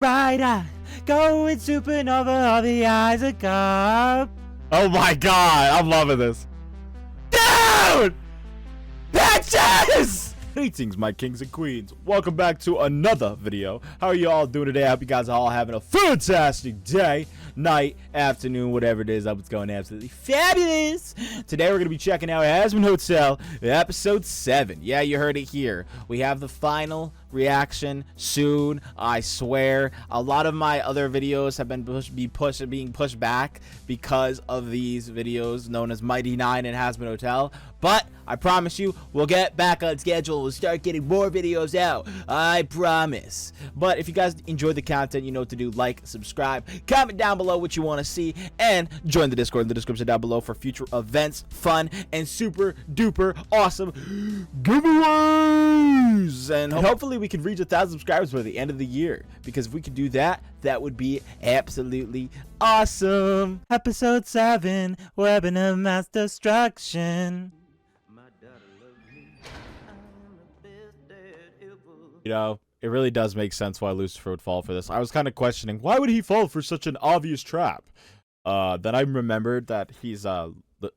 Right eye, going supernova, all the eyes are gone. Oh my god, I'm loving this. Dude! Bitches! Greetings, my kings and queens. Welcome back to another video. How are you all doing today? I hope you guys are all having a fantastic day, night, afternoon, whatever it is. I hope it's going absolutely fabulous. Today we're going to be checking out Hazbin Hotel, episode 7. Yeah, you heard it here. We have the final reaction soon. I swear a lot of my other videos have been being pushed back because of these videos known as Mighty 9 and Hazbin Hotel, but I promise you we'll get back on schedule. We'll start getting more videos out, I promise. But if you guys enjoyed the content, you know what to do. Like, subscribe, comment down below what you want to see, and join the Discord in the description down below for future events, fun, and super duper awesome giveaways. And hopefully we can reach 1,000 subscribers by the end of the year, because if we could do that, that would be absolutely awesome. Episode 7, Weapon of Mass Destruction. You know, it really does make sense why Lucifer would fall for this. I was kind of questioning, why would he fall for such an obvious trap? Then I remembered that he's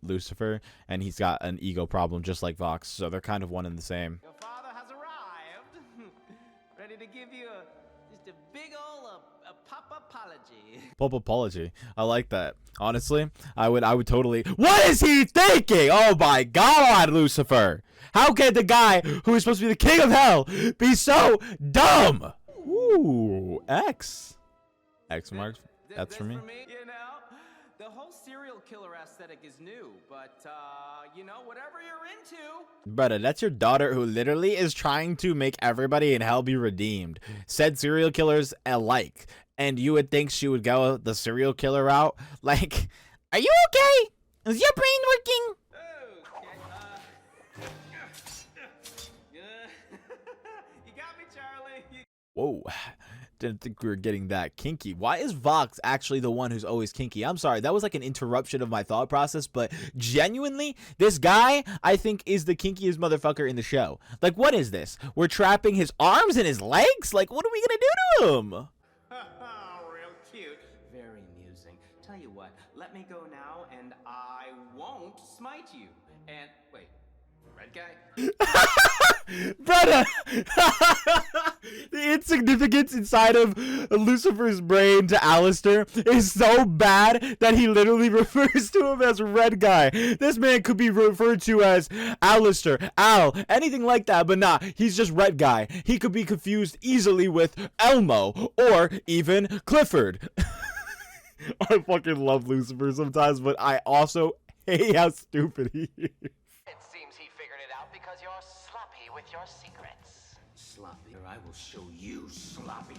Lucifer, and he's got an ego problem just like Vox, so they're kind of one and the same. Your father has arrived, ready to give you just a big ol' pop apology. Pop apology. I like that. Honestly, I would totally. What is he thinking? Oh my God, Lucifer! How can the guy who is supposed to be the king of hell be so dumb? Ooh, X. X marks. That's for me. You know, the whole serial killer aesthetic is new, but you know, whatever you're into. Brother, that's your daughter who literally is trying to make everybody in hell be redeemed. Said serial killers alike. And you would think she would go the serial killer route? Like, are you okay? Is your brain working? You got me, Charlie. Whoa, didn't think we were getting that kinky. Why is Vox actually the one who's always kinky? I'm sorry, that was like an interruption of my thought process, but genuinely, this guy, I think, is the kinkiest motherfucker in the show. Like, what is this? We're trapping his arms and his legs? Like, what are we gonna do to him? Real cute. Very amusing. Tell you what, let me go now and I won't smite you. And wait, red guy? Brother, the insignificance inside of Lucifer's brain to Alistair is so bad that he literally refers to him as Red Guy. This man could be referred to as Alistair, Al, anything like that, but nah, he's just Red Guy. He could be confused easily with Elmo or even Clifford. I fucking love Lucifer sometimes, but I also hate how stupid he is. Because you're sloppy with your secrets. Sloppy, or I will show you sloppy.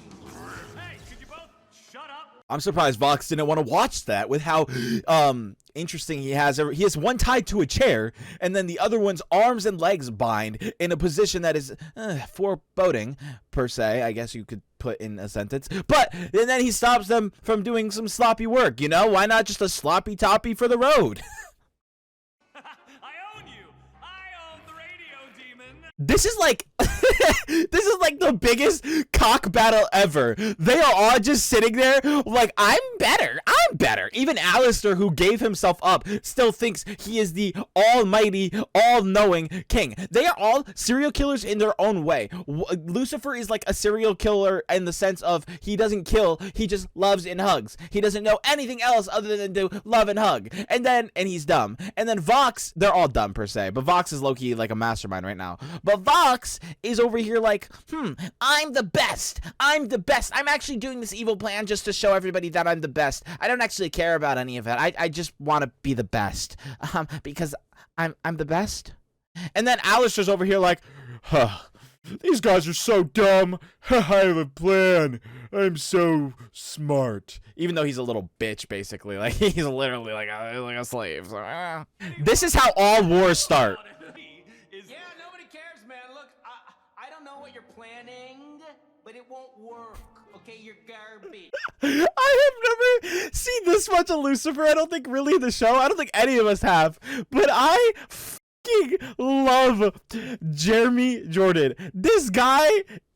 Hey, could you both shut up? I'm surprised Vox didn't want to watch that with how interesting he has. He has one tied to a chair, and then the other one's arms and legs bind in a position that is foreboding, per se. I guess you could put in a sentence. But and then he stops them from doing some sloppy work. You know, why not just a sloppy toppy for the road? This is like this is like the biggest cock battle ever. They are all just sitting there like, I'm better. Even Alistair, who gave himself up, still thinks he is the almighty, all-knowing king. They are all serial killers in their own way. Lucifer is like a serial killer in the sense of he doesn't kill, he just loves and hugs. He doesn't know anything else other than to love and hug. And he's dumb. And then Vox, they're all dumb per se, but Vox is low-key like a mastermind right now. But Vox is over here like, I'm the best. I'm actually doing this evil plan just to show everybody that I'm the best. I don't actually care about any of it. I just want to be the best. Because I'm the best. And then Alistair's over here like, these guys are so dumb. I have a plan. I'm so smart. Even though he's a little bitch, basically. Like, he's literally like a slave. So, This is how all wars start. Yeah, nobody cares, man. Look, I don't know what you're planning, but it won't work. Okay, you're garbage. I have never seen this much of Lucifer. I don't think really in the show. I don't think any of us have. But I fucking love Jeremy Jordan. This guy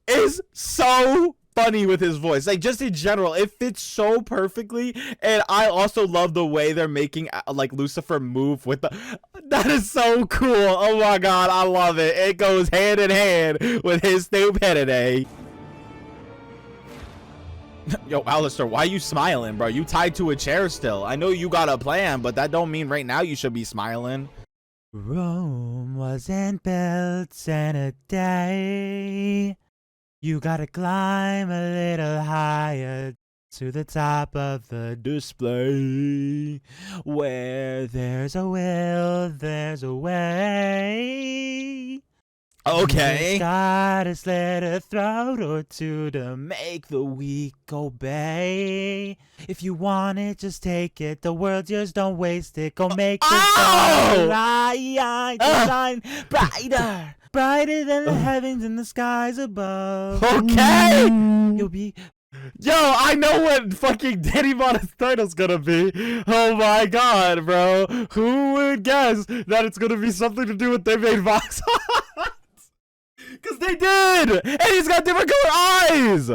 is so funny with his voice. Like, just in general, it fits so perfectly. And I also love the way they're making like Lucifer move with the. That is so cool. Oh my god, I love it. It goes hand in hand with his stupidity. Yo, Alistair, why you smiling, bro? You tied to a chair still. I know you got a plan, but that don't mean right now you should be smiling. Rome wasn't built in a day. You gotta climb a little higher to the top of the display. Where there's a will, there's a way. Okay. You gotta slit a throat or two to make the weak obey. If you want it, just take it. The world's yours, don't waste it. Go make the light shine brighter. Brighter than the heavens and the skies above. Okay. You'll be... Yo, I know what fucking Danny Mona's title's gonna be. Oh my god, bro. Who would guess that it's gonna be something to do with they made Vox Hot? Because they did! And he's got different color eyes!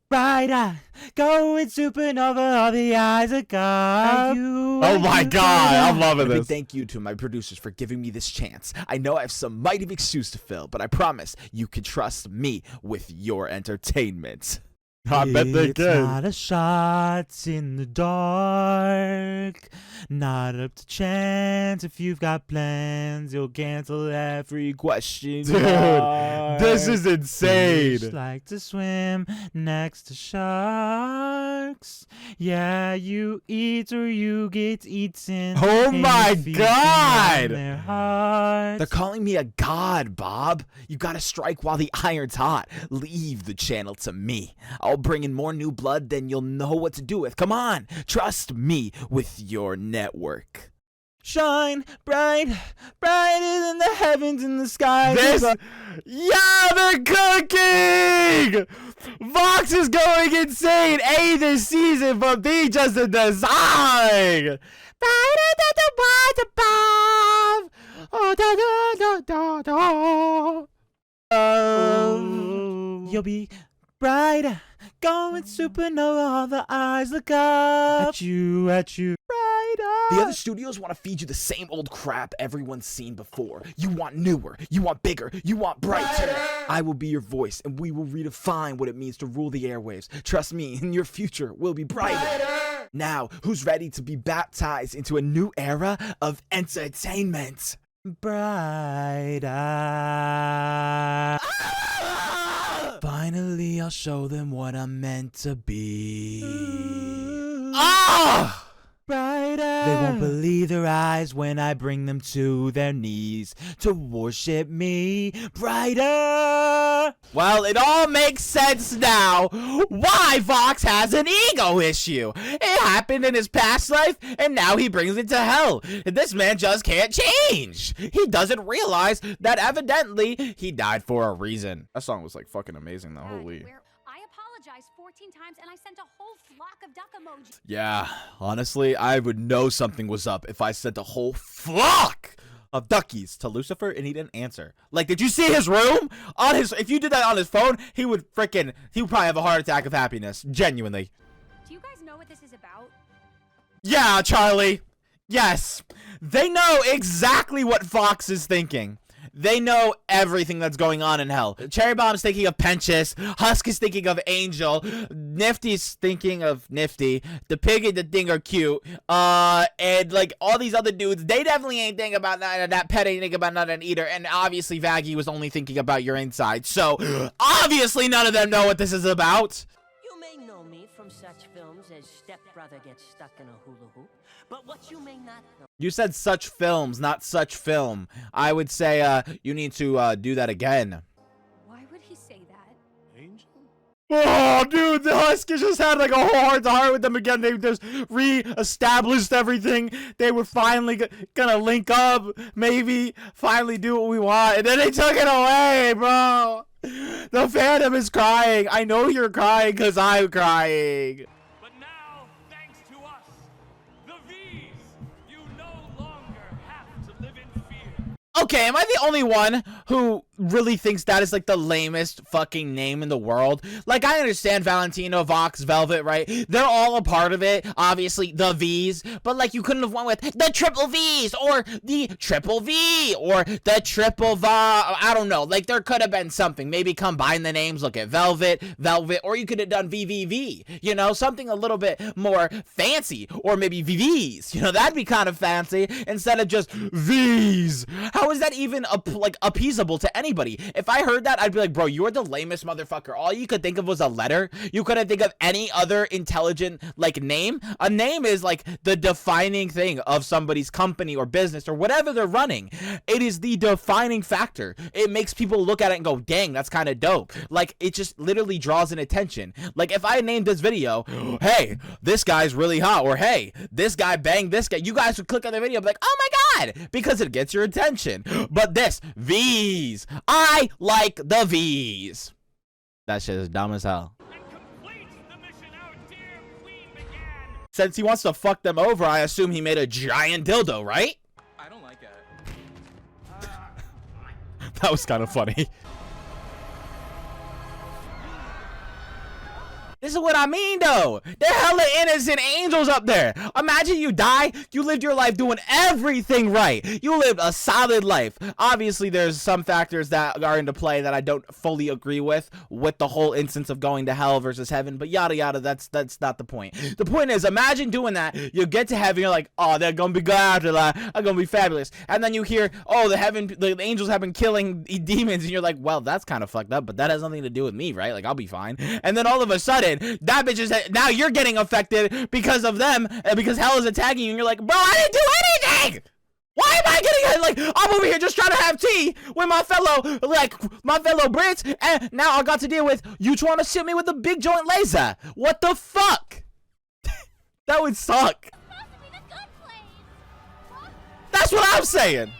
Brighter, going supernova, all the eyes of God. Oh my god, I'm loving this. Thank you to my producers for giving me this chance. I know I have some mighty big shoes to fill, but I promise you can trust me with your entertainment. I bet they It's can. not a shot in the dark, not up to chance. If you've got plans, you'll cancel every question. Dude, this is insane. Fish like to swim next to sharks. Yeah, you eat or you get eaten. Oh and my you feast God. on their hearts. They're calling me a god, Bob. You gotta strike while the iron's hot. Leave the channel to me. I'll bring in more new blood than you'll know what to do with. Come on, trust me with your network. Shine bright, brighter than the heavens and the skies. This, yeah, they're cooking! Vox is going insane. A, this season, but B, just the design. Brighter than the world above. Oh, da, da, da, da, da. You'll be brighter, going supernova, all the eyes look up at you, brighter. The other studios want to feed you the same old crap everyone's seen before. You want newer, you want bigger, you want brighter. I will be your voice, and we will redefine what it means to rule the airwaves. Trust me, and your future will be brighter. Now, who's ready to be baptized into a new era of entertainment? Brighter. Finally, I'll show them what I'm meant to be. Ah! Brighter. They won't believe their eyes when I bring them to their knees to worship me. Brighter. Well, it all makes sense now why Vox has an ego issue. It happened in his past life, and now he brings it to hell. This man just can't change. He doesn't realize that evidently he died for a reason. That song was like fucking amazing though, holy. I apologized 14 times and I sent a whole flock of duck emojis. Yeah, honestly, I would know something was up if I sent a whole flock Of duckies to Lucifer, and he didn't answer. Like, did you see his room? On his, if you did that on his phone, he would probably have a heart attack of happiness. Genuinely. Do you guys know what this is about? Yeah, Charlie. Yes. They know exactly what Fox is thinking. They know everything that's going on in hell. Cherry Bomb's thinking of Penchus. Husk is thinking of Angel. Nifty's thinking of Nifty. The pig and the thing are cute. And like all these other dudes, they definitely ain't thinking about that pet ain't thinking about nothing either. And obviously Vaggie was only thinking about your inside. So obviously none of them know what this is about. You may know me from such films as Step Brother Gets Stuck in a Hula Hoop, but what you may not know. You said such films, not such film. I would say you need to do that again. Why would he say that? Oh, dude, the Huskies just had like a whole heart-to-heart with them again. They just re-established everything. They were finally gonna link up, maybe finally do what we want, and then they took it away, bro. The fandom is crying. I know you're crying because I'm crying. But now, thanks to us, the V's, you no longer have to live in fear. Okay, am I the only one who really thinks that is like the lamest fucking name in the world. Like, I understand Valentino, Vox, Velvet, right? They're all a part of it. Obviously, the V's, but like you couldn't have went with the triple V's or the triple V or the triple Va. I don't know. Like, there could have been something. Maybe combine the names. Look at Velvet, or you could have done VVV. You know, something a little bit more fancy, or maybe VVs. You know, that'd be kind of fancy instead of just V's. How is that even appeasable to anybody? If I heard that, I'd be like, bro, you're the lamest motherfucker. All you could think of was a letter. You couldn't think of any other intelligent like name. A name is like the defining thing of somebody's company or business or whatever they're running. It is the defining factor. It makes people look at it and go, dang, that's kind of dope. Like, it just literally draws an attention. Like, if I named this video, hey, this guy's really hot, or hey, this guy banged this guy, you guys would click on the video and be like, oh my god, because it gets your attention. But this, V's, I like the V's. That shit is dumb as hell. And completes the mission our dear queen began. Since he wants to fuck them over, I assume he made a giant dildo, right? I don't like it. That was kind of funny. This is what I mean, though. There are hella innocent angels up there. Imagine you die. You lived your life doing everything right. You lived a solid life. Obviously, there's some factors that are into play that I don't fully agree with the whole instance of going to hell versus heaven. But yada yada. That's not the point. The point is, imagine doing that. You get to heaven. You're like, oh, they're gonna be good afterlife. They're gonna be fabulous. And then you hear, oh, the angels have been killing demons, and you're like, well, that's kind of fucked up. But that has nothing to do with me, right? Like, I'll be fine. And then all of a sudden, that bitch is now you're getting affected because of them, because hell is attacking you, and you're like, bro, I didn't do anything. Why am I getting like, I'm over here just trying to have tea with my fellow Brits, and now I got to deal with you trying to shoot me with a big joint laser. What the fuck? That would suck. That's what I'm saying.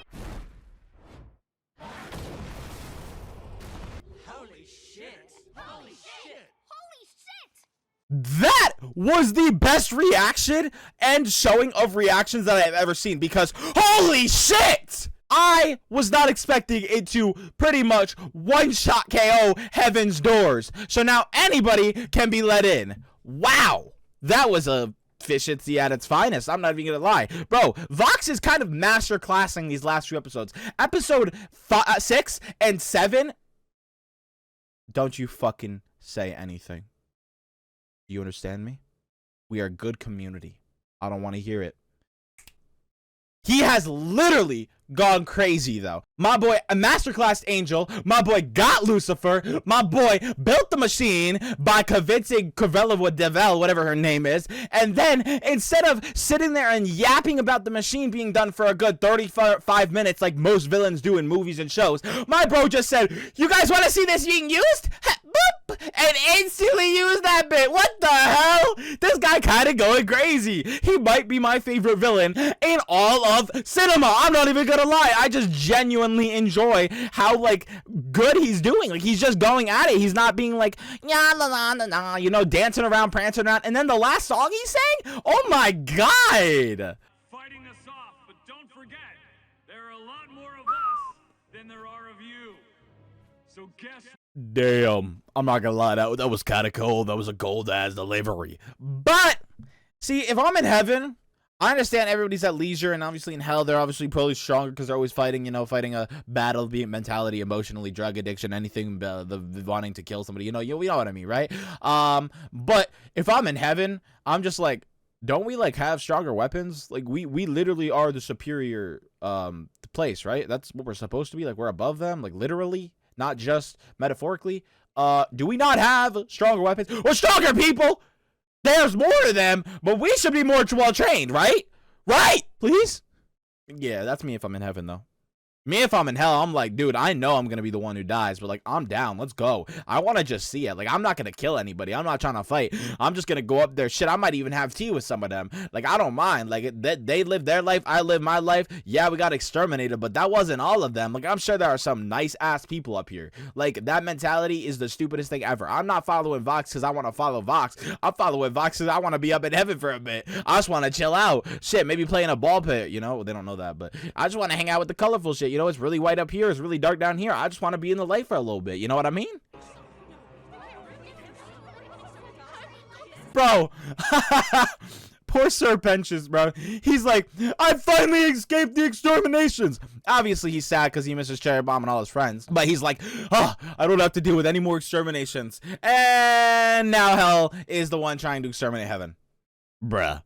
That was the best reaction and showing of reactions that I have ever seen, because holy shit! I was not expecting it to pretty much one-shot KO Heaven's Doors. So now anybody can be let in. Wow. That was a efficiency at its finest. I'm not even gonna lie. Bro, Vox is kind of masterclassing these last few episodes. Episode 6 and 7. Don't you fucking say anything. You understand me? We are a good community. I don't want to hear it. He has literally gone crazy, though. My boy, a masterclass angel. My boy got Lucifer. My boy built the machine by convincing Cavella Devel, whatever her name is. And then, instead of sitting there and yapping about the machine being done for a good 35 minutes, like most villains do in movies and shows, my bro just said, you guys want to see this being used? Boop! And instantly used that bit. What the hell? This guy kind of going crazy. He might be my favorite villain in all of cinema. I'm not even gonna lie. I just genuinely enjoy how, like, good he's doing. Like, he's just going at it. He's not being like, yeah, la, la, la, la, you know, dancing around, prancing around. And then the last song he sang? Oh my god. Fighting us off, but don't forget, there are a lot more of us than there are of you. So guess. Damn, I'm not gonna lie, that was kind of cold. That was a cold ass delivery. But see, if I'm in heaven, I understand everybody's at leisure, and obviously in hell they're obviously probably stronger because they're always fighting, you know, fighting a battle, be it mentality, emotionally, drug addiction, anything, the wanting to kill somebody, you know what I mean, right? But if I'm in heaven, I'm just like, don't we like have stronger weapons? Like we literally are the superior place, right? That's what we're supposed to be. Like, we're above them, like literally, not just metaphorically. Do we not have stronger weapons or stronger people? There's more of them, but we should be more well trained, right? Right? Please? Yeah, that's me if I'm in heaven, though. Me, if I'm in hell, I'm like, dude, I know I'm going to be the one who dies, but, like, I'm down. Let's go. I want to just see it. Like, I'm not going to kill anybody. I'm not trying to fight. I'm just going to go up there. Shit, I might even have tea with some of them. Like, I don't mind. Like, they live their life. I live my life. Yeah, we got exterminated, but that wasn't all of them. Like, I'm sure there are some nice-ass people up here. Like, that mentality is the stupidest thing ever. I'm not following Vox because I want to follow Vox. I'm following Vox because I want to be up in heaven for a bit. I just want to chill out. Shit, maybe play in a ball pit, you know? Well, they don't know that, but I just want to hang out with the colorful shit, you know, it's really white up here, it's really dark down here. I just want to be in the light for a little bit. You know what I mean? Bro. Poor Sir Pentious, bro. He's like, I finally escaped the exterminations. Obviously, he's sad because he misses Cherry Bomb and all his friends. But he's like, oh, I don't have to deal with any more exterminations. And now Hell is the one trying to exterminate Heaven. Bruh.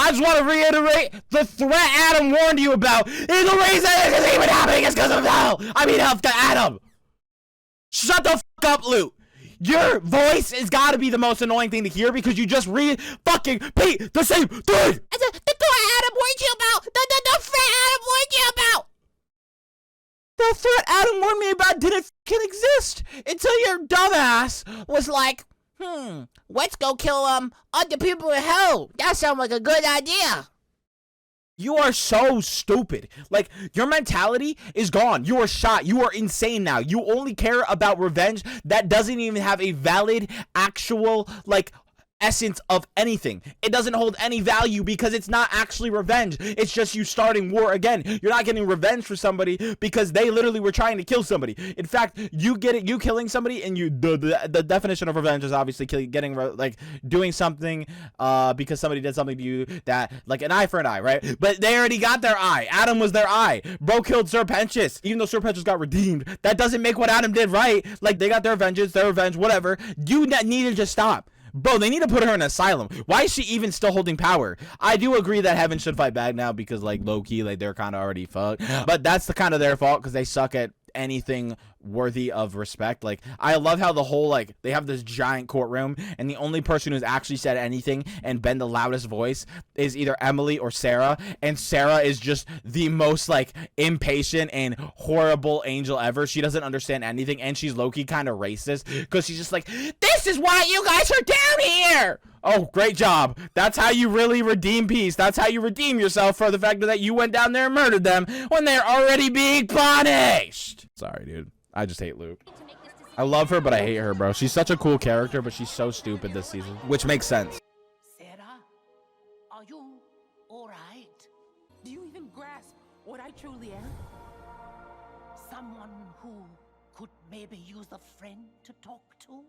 I just want to reiterate, the threat Adam warned you about is the reason this is even happening is because of Hell. I mean, Hell to Adam. Shut the fuck up, Loot. Your voice has got to be the most annoying thing to hear because you just fucking repeat the same thing. The threat Adam warned you about. The threat Adam warned you about. The threat Adam warned me about didn't fucking exist until your dumbass was like, let's go kill other people in Hell. That sounds like a good idea. You are so stupid. Like, your mentality is gone. You are shot. You are insane now. You only care about revenge that doesn't even have a valid, actual, like, essence of anything. It doesn't hold any value because it's not actually revenge. It's just you starting war again. You're not getting revenge for somebody because they literally were trying to kill somebody. In fact, you killing somebody, and the definition of revenge is obviously doing something because somebody did something to you, that like an eye for an eye, right? But they already got their eye. Adam was their eye. Bro killed Sir Pentious. Even though Sir Pentious got redeemed, that doesn't make what Adam did right. Like, they got their vengeance, their revenge, whatever. You need to just stop. Bro, they need to put her in an asylum. Why is she even still holding power? I do agree that Heaven should fight back now because, like, low-key, like, they're kind of already fucked. But that's the kind of their fault because they suck at anything worthy of respect. Like, I love how the whole, like, they have this giant courtroom and the only person who's actually said anything and been the loudest voice is either Emily or Sarah, and Sarah is just the most, like, impatient and horrible angel ever. She doesn't understand anything, and she's low-key kind of racist because she's just like, this is why you guys are down here. Oh, great job. That's how you really redeem peace. That's how you redeem yourself for the fact that you went down there and murdered them when they're already being punished. Sorry, dude. I just hate Luke. I love her, but I hate her, bro. She's such a cool character, but she's so stupid this season, which makes sense. Sarah, are you all right? Do you even grasp what I truly am? Someone who could maybe use a friend to talk to?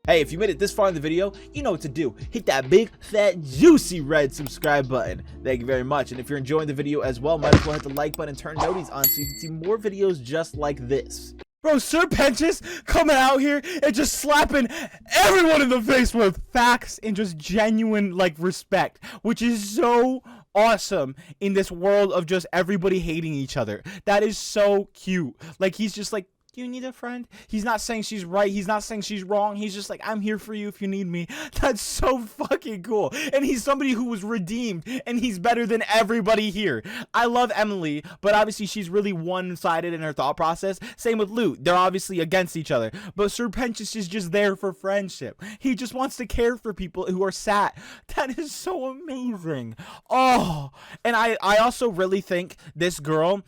Hey, if you made it this far in the video, you know what to do. Hit that big, fat, juicy red subscribe button. Thank you very much. And if you're enjoying the video as well, might as well hit the like button and turn noties on so you can see more videos just like this. Bro, Sir Pentious coming out here and just slapping everyone in the face with facts and just genuine, like, respect, which is so awesome in this world of just everybody hating each other. That is so cute. Like, he's just like, you need a friend. He's not saying she's right. He's not saying she's wrong. He's just like, I'm here for you if you need me. That's so fucking cool. And he's somebody who was redeemed, and he's better than everybody here. I love Emily, but obviously she's really one-sided in her thought process. Same with Lute. They're obviously against each other. But Sir Pentious is just there for friendship. He just wants to care for people who are sad. That is so amazing. Oh, and I also really think this girl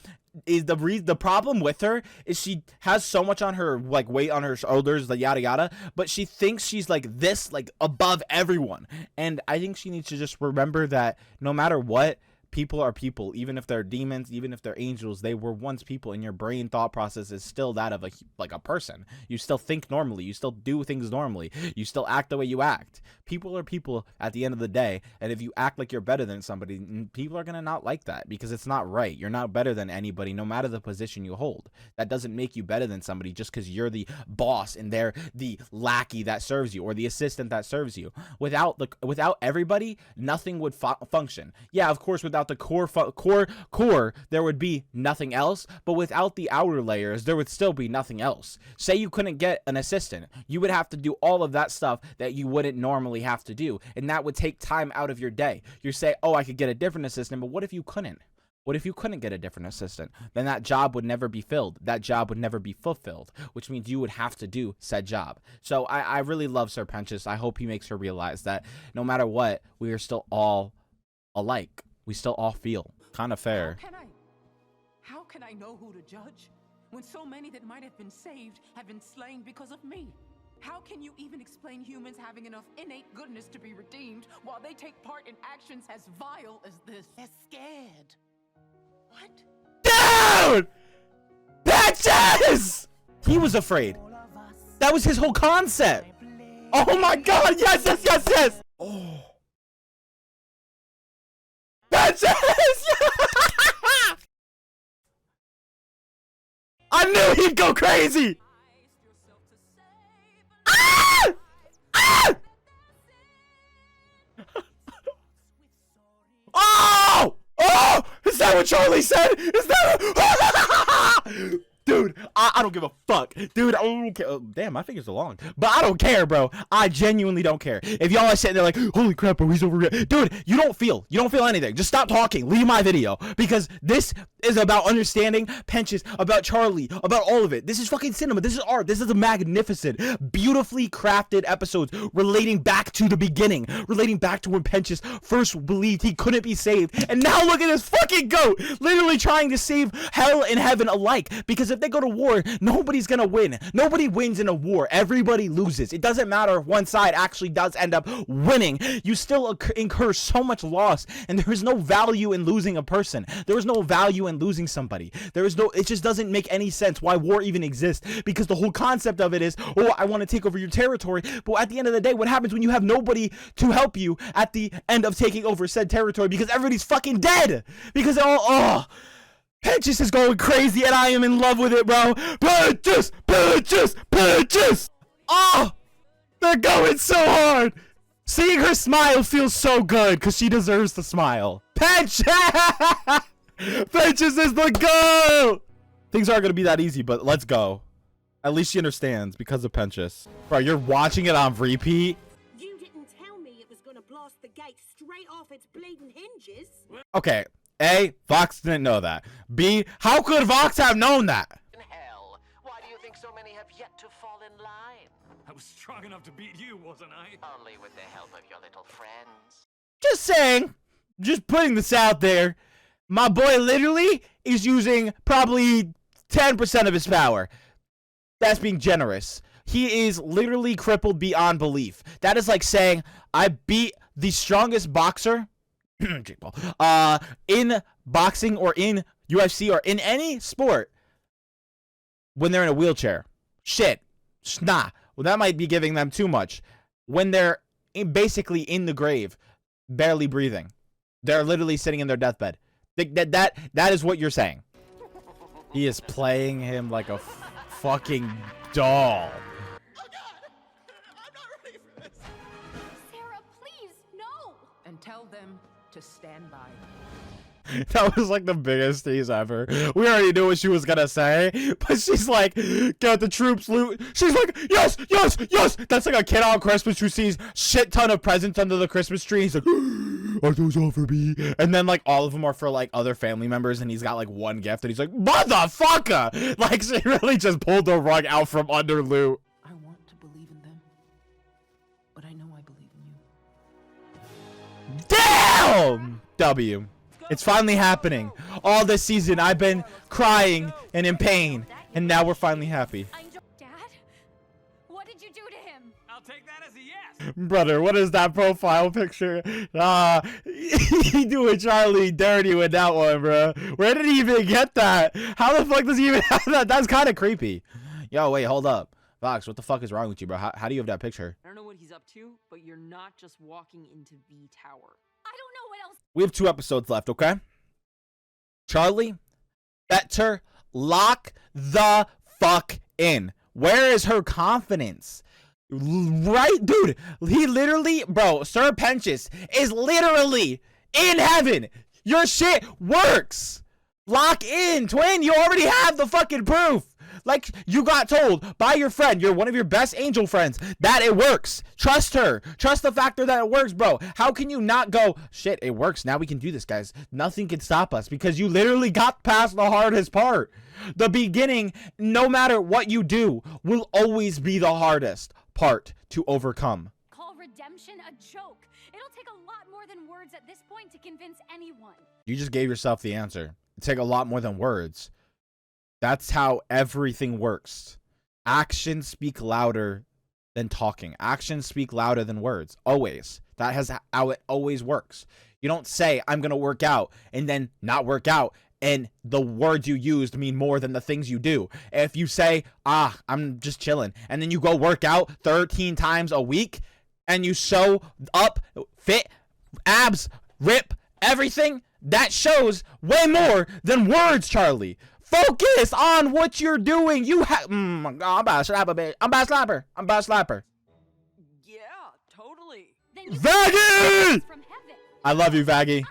is the problem with her is she has so much on her, like, weight on her shoulders, the yada yada, but she thinks she's like this, like, above everyone. And I think she needs to just remember that no matter what, people are people. Even if they're demons, even if they're angels, they were once people, and your brain thought process is still that of a person. You still think normally, you still do things normally, you still act the way you act. People are people at the end of the day, and if you act like you're better than somebody, people are gonna not like that because it's not right. You're not better than anybody, no matter the position you hold. That doesn't make you better than somebody just because you're the boss and they're the lackey that serves you or the assistant that serves you. Without everybody, nothing would function. Yeah, of course, without the core, there would be nothing else, but without the outer layers, there would still be nothing else. Say you couldn't get an assistant, you would have to do all of that stuff that you wouldn't normally have to do, and that would take time out of your day. You say, oh, I could get a different assistant, but what if you couldn't? What if you couldn't get a different assistant? Then that job would never be filled. That job would never be fulfilled, which means you would have to do said job. So I really love Sir Pentious. I hope he makes her realize that no matter what, we are still all alike. We still all feel kind of fair. How can I know who to judge when so many that might have been saved have been slain because of me? How can you even explain humans having enough innate goodness to be redeemed while they take part in actions as vile as this? They're scared. What? Dude! Patches! He was afraid. That was his whole concept. Oh my god, yes, yes, yes, yes! Oh. Patches! I knew he'd go crazy! Ah! Ah! Oh! Oh! Is that what Charlie said? Is that Dude, I don't give a fuck. Dude, I don't care. Oh, damn, my fingers are long. But I don't care, bro. I genuinely don't care. If y'all are sitting there like, holy crap, bro, he's over here. Dude, you don't feel anything. Just stop talking. Leave my video. Because this is about understanding Penches, about Charlie, about all of it. This is fucking cinema. This is art. This is a magnificent, beautifully crafted episodes relating back to the beginning. Relating back to when Penches first believed he couldn't be saved. And now look at this fucking goat. Literally trying to save hell and heaven alike. Because if they go to war, nobody's gonna win. Nobody wins in a war. Everybody loses. It doesn't matter if one side actually does end up winning. You still incur so much loss, and there is no value in losing a person. There is no value in losing somebody. It just doesn't make any sense why war even exists, because the whole concept of it is, oh, I want to take over your territory. But at the end of the day, what happens when you have nobody to help you at the end of taking over said territory? Because everybody's fucking dead. Because they're all, oh, Penches is going crazy, and I am in love with it, bro. Penches! Penches! Penches! Oh! They're going so hard! Seeing her smile feels so good, because she deserves the smile. Penches! Penches is the GOAT! Things aren't going to be that easy, but let's go. At least she understands, because of Penches. Bro, you're watching it on repeat? You didn't tell me it was going to blast the gate straight off its bleeding hinges. Okay. A, Vox didn't know that. B, how could Vox have known that? In hell, why do you think so many have yet to fall in line? I was strong enough to beat you, wasn't I? Only with the help of your little friends. Just saying. Just putting this out there. My boy literally is using probably 10% of his power. That's being generous. He is literally crippled beyond belief. That is like saying, I beat the strongest boxer in boxing or in UFC or in any sport when they're in a wheelchair. Shit. Nah. Well, that might be giving them too much. When they're basically in the grave, barely breathing. They're literally sitting in their deathbed. That is what you're saying. He is playing him like a fucking doll. Sarah, please, no! And tell them to stand by. That was like the biggest tease ever. We already knew what she was gonna say, but she's like, get the troops loot. She's like, yes, yes, yes. That's like a kid on Christmas who sees shit ton of presents under the Christmas tree. He's like, are those all for me? And then like all of them are for like other family members, and he's got like one gift, and he's like, motherfucker! Like she really just pulled the rug out from under loot. I want to believe in them, but I know I believe in you. Damn! W. It's finally happening. All this season, I've been crying and in pain, and now we're finally happy. Dad? What did you do to him? I'll take that as a yes. Brother, what is that profile picture? He doing Charlie dirty with that one, bro. Where did he even get that? How the fuck does he even have that? That's kind of creepy. Yo, wait, hold up. Vox, what the fuck is wrong with you, bro? How do you have that picture? I don't know what he's up to, but you're not just walking into V Tower. I don't know what else. We have 2 episodes left, okay? Charlie, better lock the fuck in. Where is her confidence? Right, dude. He literally, bro, Sir Penches is literally in heaven. Your shit works. Lock in, twin. You already have the fucking proof. Like you got told by your friend, you're one of your best angel friends, that it works. Trust her. Trust the factor that it works, bro. How can you not go, shit, it works. Now we can do this, guys. Nothing can stop us because you literally got past the hardest part. The beginning, no matter what you do, will always be the hardest part to overcome. Call redemption a joke. It'll take a lot more than words at this point to convince anyone. You just gave yourself the answer. It'll take a lot more than words. That's how everything works. Actions speak louder than talking. Actions speak louder than words. Always. That has how it always works. You don't say, I'm going to work out, and then not work out, and the words you used mean more than the things you do. If you say, I'm just chilling, and then you go work out 13 times a week, and you show up, fit, abs, rip, everything, that shows way more than words, Charlie. Focus on what you're doing. You have. I'm about to slap a bitch. I'm about to slap her. I'm about to slap her. Yeah, totally. Vaggie! I love you, Vaggie.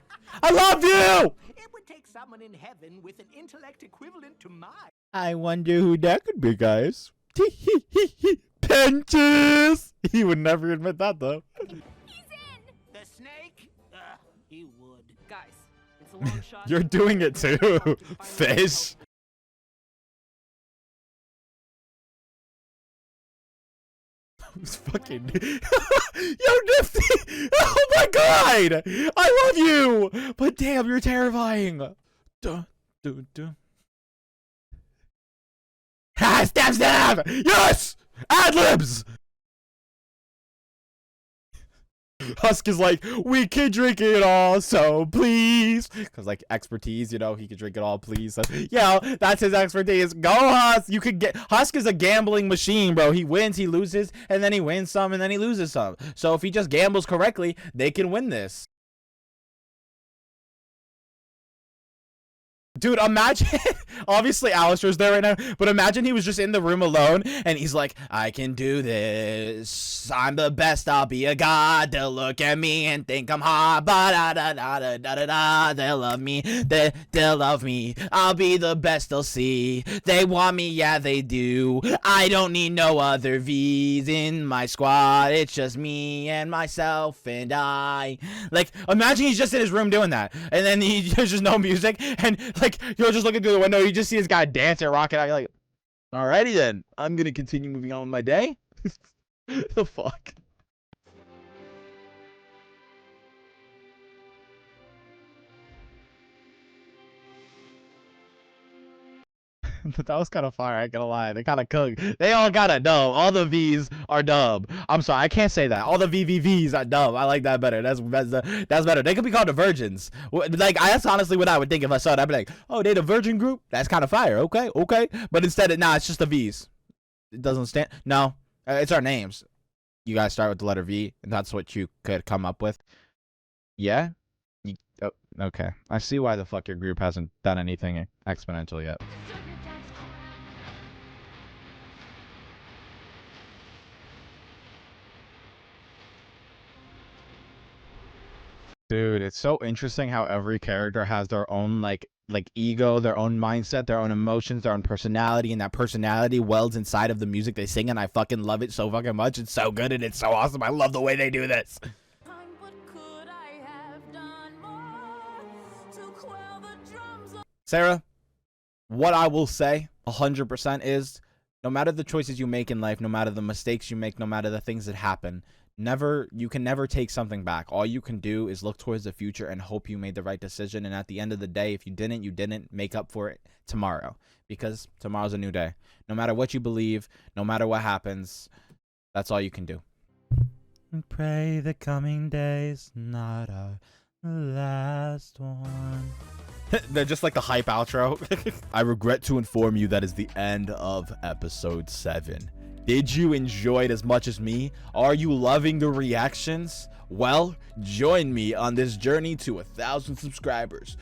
I love you! It would take someone in heaven with an intellect equivalent to mine. I wonder who that could be, guys. Pinches! He would never admit that, though. He's in! The snake? He would. Guys, it's a long shot. You're doing it too, fish. It's fucking yo, Nifty. Oh my god, I love you, but damn, you're terrifying. Ha, stab, yes, ad-libs. Husk is like, we can drink it all, so please. Because, like, expertise, you know, he can drink it all, please. So, yeah, that's his expertise. Go, Husk. You could get... Husk is a gambling machine, bro. He wins, he loses, and then he wins some, and then he loses some. So if he just gambles correctly, they can win this. Dude, imagine, obviously Alistair's there right now, but imagine he was just in the room alone, and he's like, I can do this, I'm the best, I'll be a god, they'll look at me and think I'm hot, ba-da-da-da-da-da-da-da, they'll love me, they'll love me, I'll be the best they'll see, they want me, yeah they do, I don't need no other V's in my squad, it's just me and myself and I. Like, imagine he's just in his room doing that, and then there's just no music, and like, you're just looking through the window, you just see this guy dancing, rocking out, you're like, alrighty then, I'm gonna continue moving on with my day. The fuck? That was kind of fire, I ain't gonna lie. They kind of cooked. They all got a dub. All the V's are dub. I'm sorry, I can't say that. All the VVVs are dub. I like that better. That's better. They could be called the Virgins. Like, that's honestly what I would think if I saw it. I'd be like, oh, they the Virgin group? That's kind of fire. Okay, okay. But instead of, nah, it's just the V's. It doesn't stand. No, it's our names. You guys start with the letter V, and that's what you could come up with. Yeah? Oh, okay. I see why the fuck your group hasn't done anything exponential yet. Dude, it's so interesting how every character has their own like ego, their own mindset, their own emotions, their own personality, and that personality welds inside of the music they sing, and I fucking love it so fucking much. It's so good and it's so awesome. I love the way they do this. Sarah, what I will say 100% is, no matter the choices you make in life, no matter the mistakes you make, no matter the things that happen, you can never take something back. All you can do is look towards the future and hope you made the right decision. And at the end of the day, if you didn't, you didn't. Make up for it tomorrow, because tomorrow's a new day. No matter what you believe, no matter what happens, that's all you can do. And pray the coming days not our last one. They're just like the hype outro. I regret to inform you that is the end of episode 7. Did you enjoy it as much as me? Are you loving the reactions? Well, join me on this journey to 1,000 subscribers,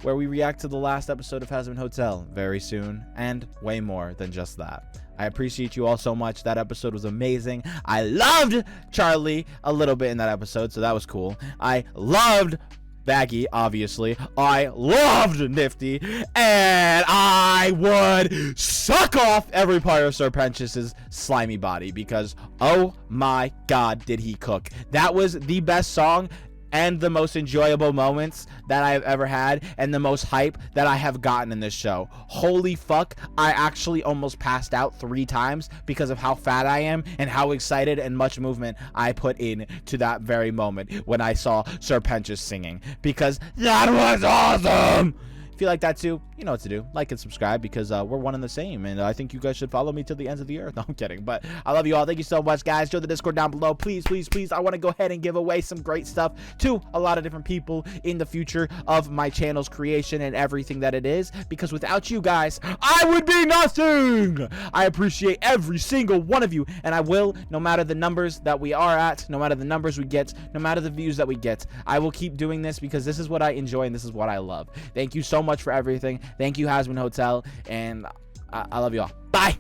where we react to the last episode of Hazbin Hotel very soon, and way more than just that. I appreciate you all so much. That episode was amazing. I loved Charlie a little bit in that episode, so that was cool. I loved Baggy, obviously. I loved Nifty, and I would suck off every part of Sir Pentious' slimy body, because oh my god, did he cook. That was the best song and the most enjoyable moments that I've ever had, and the most hype that I have gotten in this show. Holy fuck, I actually almost passed out 3 times because of how fat I am and how excited and much movement I put in to that very moment when I saw Sir Pentious singing, because that was awesome. If you like that too, you know what to do. Like and subscribe, because we're one and the same, and I think you guys should follow me till the ends of the earth. No, I'm kidding, but I love you all. Thank you so much, guys. Join the Discord down below. Please, please, please. I want to go ahead and give away some great stuff to a lot of different people in the future of my channel's creation and everything that it is, because without you guys, I would be nothing. I appreciate every single one of you, and I will, no matter the numbers that we are at, no matter the numbers we get, no matter the views that we get, I will keep doing this because this is what I enjoy and this is what I love. Thank you so much for everything. Thank you, Hazbin Hotel, and I love you all. Bye.